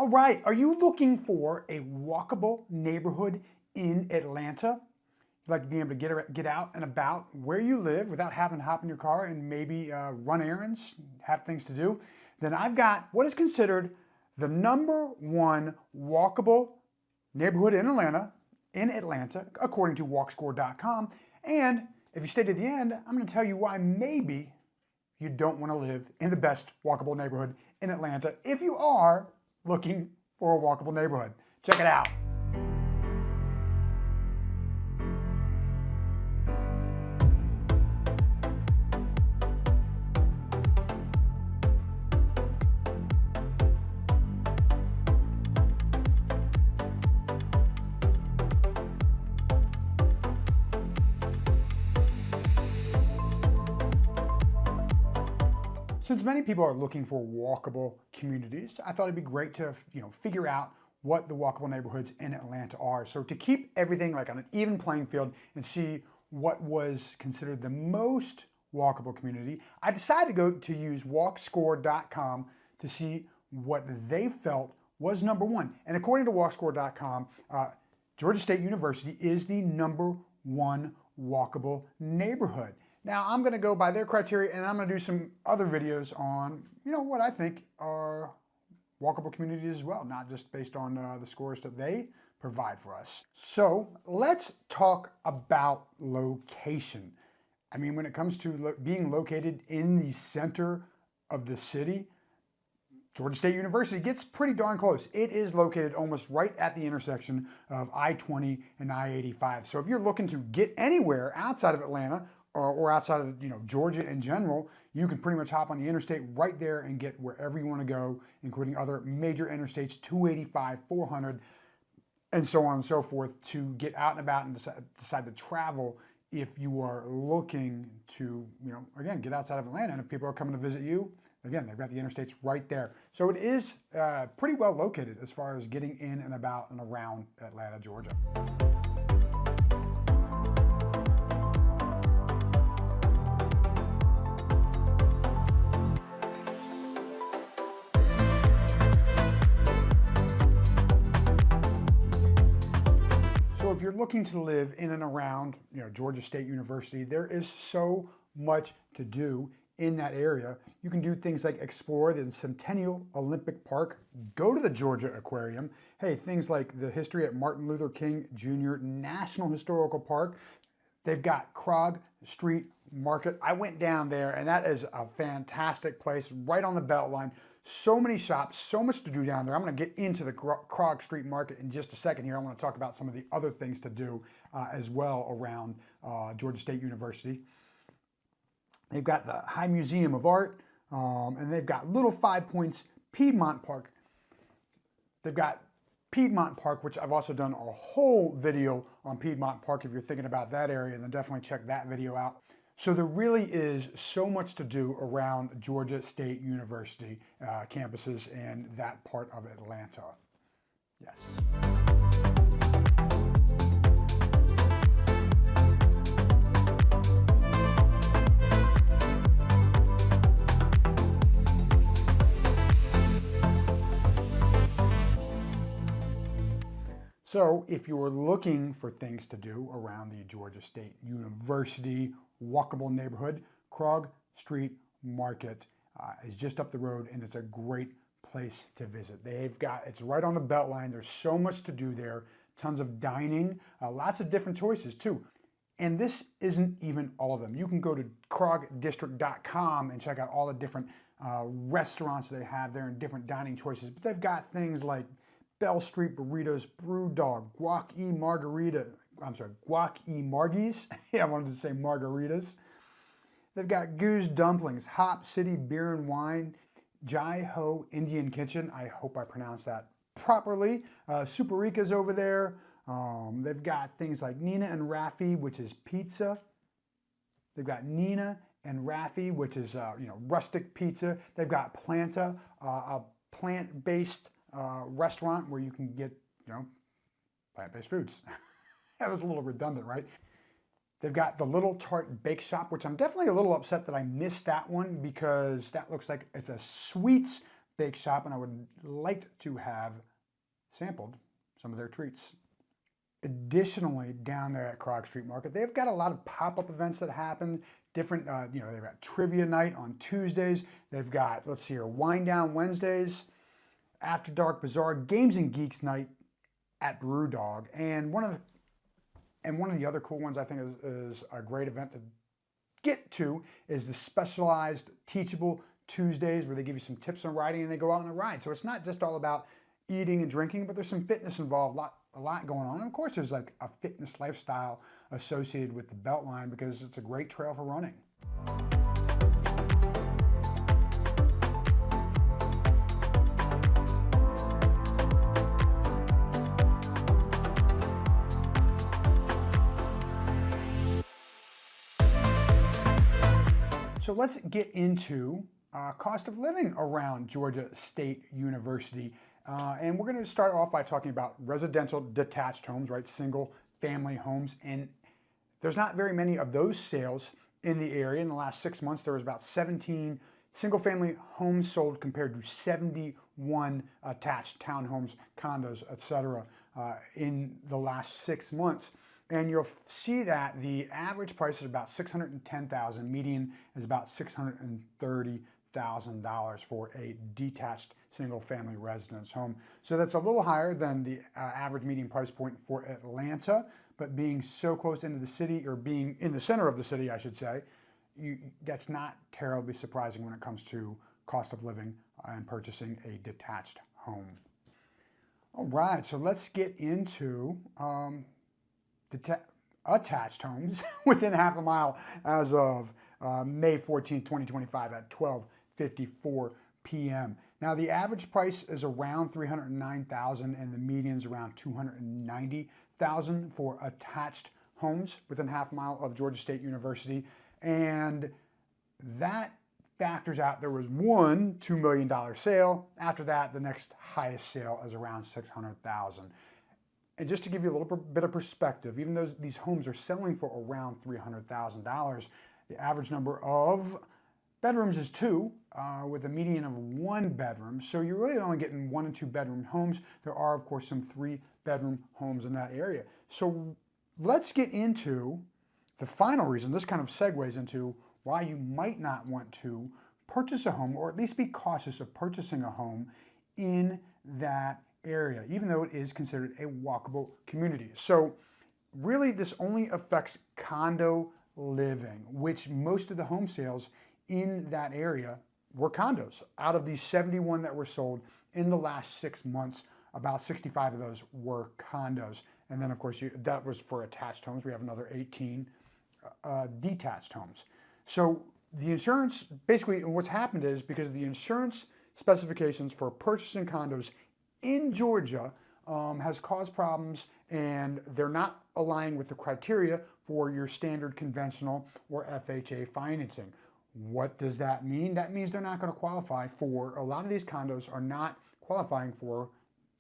All right, are you looking for a walkable neighborhood in Atlanta? You'd like to be able to get out and about where you live without having to hop in your car and maybe run errands, have things to do? Then I've got what is considered the #1 walkable neighborhood in Atlanta, according to walkscore.com. And if you stay to the end, I'm going to tell you why maybe you don't want to live in the best walkable neighborhood in Atlanta if you are looking for a walkable neighborhood. Check it out. Since many people are looking for walkable communities, I thought it'd be great to figure out what the walkable neighborhoods in Atlanta are. So to keep everything like on an even playing field and see what was considered the most walkable community, I decided to use walkscore.com to see what they felt was #1. And according to walkscore.com, Georgia State University is the #1 walkable neighborhood. Now I'm going to go by their criteria, and I'm going to do some other videos on, what I think are walkable communities as well, not just based on the scores that they provide for us. So let's talk about location. I mean, when it comes to being located in the center of the city, Georgia State University gets pretty darn close. It is located almost right at the intersection of I-20 and I-85. So if you're looking to get anywhere outside of Atlanta, or outside of Georgia in general, you can pretty much hop on the interstate right there and get wherever you want to go, including other major interstates, 285, 400, and so on and so forth, to get out and about and decide to travel if you are looking to, again, get outside of Atlanta. And if people are coming to visit you, again, they've got the interstates right there. So it is pretty well located as far as getting in and about and around Atlanta, Georgia. If you're looking to live in and around Georgia State University, there is so much to do in that area. You can do things like explore the Centennial Olympic Park, go to the Georgia Aquarium, hey, things like the history at Martin Luther King Jr. National Historical Park. They've got Krog Street Market. I went down there, and that is a fantastic place right on the BeltLine. So many shops, so much to do down there. I'm going to get into the Krog Street Market in just a second here. I want to talk about some of the other things to do as well around Georgia State University. They've got the High Museum of Art, and they've got Little 5 Points, Piedmont Park. They've got Piedmont Park, which I've also done a whole video on Piedmont Park. If you're thinking about that area, then definitely check that video out. So there really is so much to do around Georgia State University campuses and that part of Atlanta. Yes. So if you're looking for things to do around the Georgia State University walkable neighborhood, Krog Street Market is just up the road, and it's a great place to visit. It's right on the BeltLine. There's so much to do there, tons of dining, lots of different choices too. And this isn't even all of them. You can go to krogdistrict.com and check out all the different restaurants they have there and different dining choices. But they've got things like Bell Street Burritos, Brewdog, Guac-E Margies. Yeah, I wanted to say margaritas. They've got Goose Dumplings, Hop City Beer and Wine, Jai Ho Indian Kitchen. I hope I pronounced that properly. Superica's over there. They've got things like Nina and Raffi, which is pizza. They've got Nina and Raffi, which is rustic pizza. They've got Planta, a plant-based restaurant where you can get plant-based foods. That was a little redundant, right? They've got the Little Tart Bake Shop, which I'm definitely a little upset that I missed that one, because that looks like it's a sweets bake shop, and I would like to have sampled some of their treats. Additionally, down there at Krog Street Market, they've got a lot of pop-up events that happen. Different, they've got trivia night on Tuesdays. They've got, let's see here, Wine Down Wednesdays, After Dark Bazaar, Games and Geeks night at Brewdog, and one of the other cool ones I think is a great event to get to is the specialized Teachable Tuesdays, where they give you some tips on riding and they go out on a ride. So it's not just all about eating and drinking, but there's some fitness involved, a lot going on. And of course, there's like a fitness lifestyle associated with the BeltLine because it's a great trail for running. So let's get into cost of living around Georgia State University. And we're going to start off by talking about residential detached homes, right? Single family homes. And there's not very many of those sales in the area. In the last 6 months, there was about 17 single family homes sold compared to 71 attached townhomes, condos, etc. In the last 6 months. And you'll see that the average price is about $610,000, median is about $630,000 for a detached single-family residence home. So that's a little higher than the average median price point for Atlanta, but being so close into the city, or being in the center of the city, I should say, that's not terribly surprising when it comes to cost of living and purchasing a detached home. All right, so let's get into attached homes within half a mile as of May 14, 2025 at 12:54 p.m. Now the average price is around $309,000 and the median is around $290,000 for attached homes within half a mile of Georgia State University. And that factors out, there was one $2 million sale. After that, the next highest sale is around $600,000. And just to give you a little bit of perspective, even though these homes are selling for around $300,000, the average number of bedrooms is 2, with a median of 1 bedroom. So you're really only getting 1 and 2 bedroom homes. There are, of course, some 3-bedroom homes in that area. So let's get into the final reason. This kind of segues into why you might not want to purchase a home, or at least be cautious of purchasing a home in that area, even though it is considered a walkable community. So really this only affects condo living, which most of the home sales in that area were condos. Out of these 71 that were sold in the last 6 months, about 65 of those were condos. And then of course that was for attached homes. We have another 18 detached homes. So the insurance, basically what's happened is, because of the insurance specifications for purchasing condos in Georgia has caused problems, and they're not aligning with the criteria for your standard conventional or FHA financing. What does that mean? That means they're not going to qualify for, a lot of these condos are not qualifying for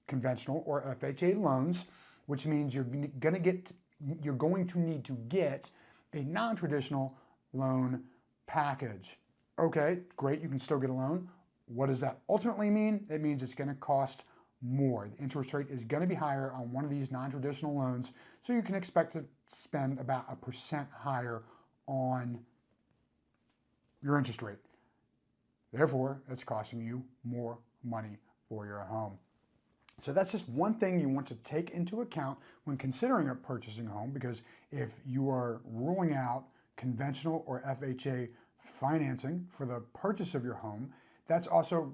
conventional or FHA loans, which means you're going to need to get a non-traditional loan package. Okay, great, you can still get a loan. What does that ultimately mean? It means it's going to cost more. The interest rate is going to be higher on one of these non-traditional loans, so you can expect to spend about 1% higher on your interest rate. Therefore, it's costing you more money for your home. So that's just one thing you want to take into account when considering purchasing a home, because if you are ruling out conventional or FHA financing for the purchase of your home, that's also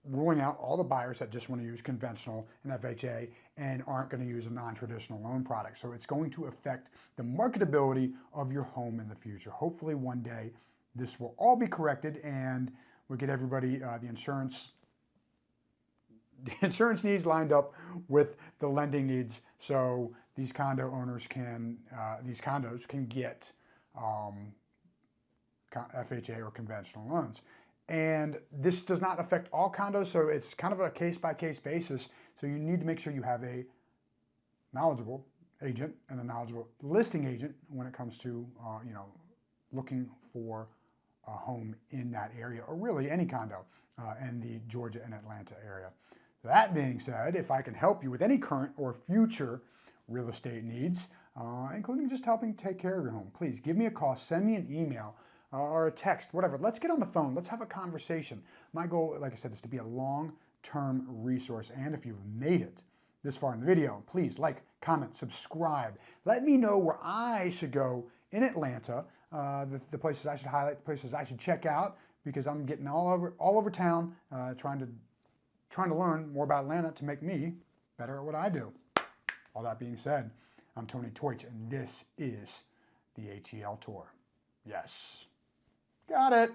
ruling out all the buyers that just want to use conventional and FHA and aren't going to use a non-traditional loan product. So it's going to affect the marketability of your home in the future. Hopefully one day this will all be corrected and we'll get everybody the insurance needs lined up with the lending needs, so these condo owners can, these condos can get FHA or conventional loans. And this does not affect all condos, so it's kind of a case-by-case basis. So you need to make sure you have a knowledgeable agent and a knowledgeable listing agent when it comes to looking for a home in that area, or really any condo. in the Georgia and Atlanta area. That being said, if I can help you with any current or future real estate needs, including just helping take care of your home, please give me a call, send me an email, or a text, whatever. Let's get on the phone. Let's have a conversation. My goal, like I said, is to be a long-term resource. And if you've made it this far in the video, please like, comment, subscribe. Let me know where I should go in Atlanta, the places I should highlight, the places I should check out, because I'm getting all over town, trying to learn more about Atlanta to make me better at what I do. All that being said, I'm Tony Teutsch, and this is the ATL Tour. Yes. Got it.